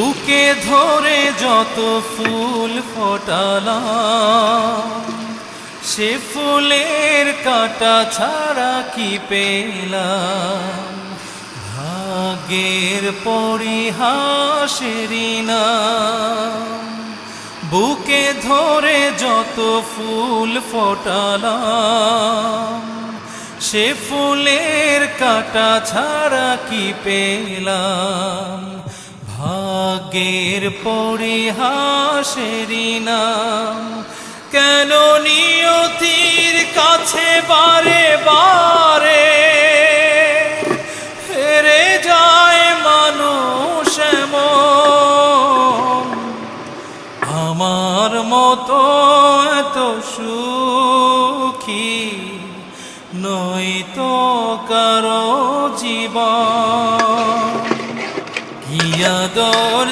বুকে ধরে যত ফুল ফোটালাম, সে ফুলের কাঁটা ছাড়া কি পেলাম? ভাগ্যের পরিহাসেরই নাম। বুকে ধরে যত ফুল ফোটালাম, সে ফুলের কাঁটা ছাড়া কি পেলাম? ভাগ্যের পরিহাসেরই নাম। কেন নিয়তির কাছে বারে বারে হেরে যায় মানুষ এমন? আমার মতো এত সুখী নয়তো কারো জীবন। কি আদর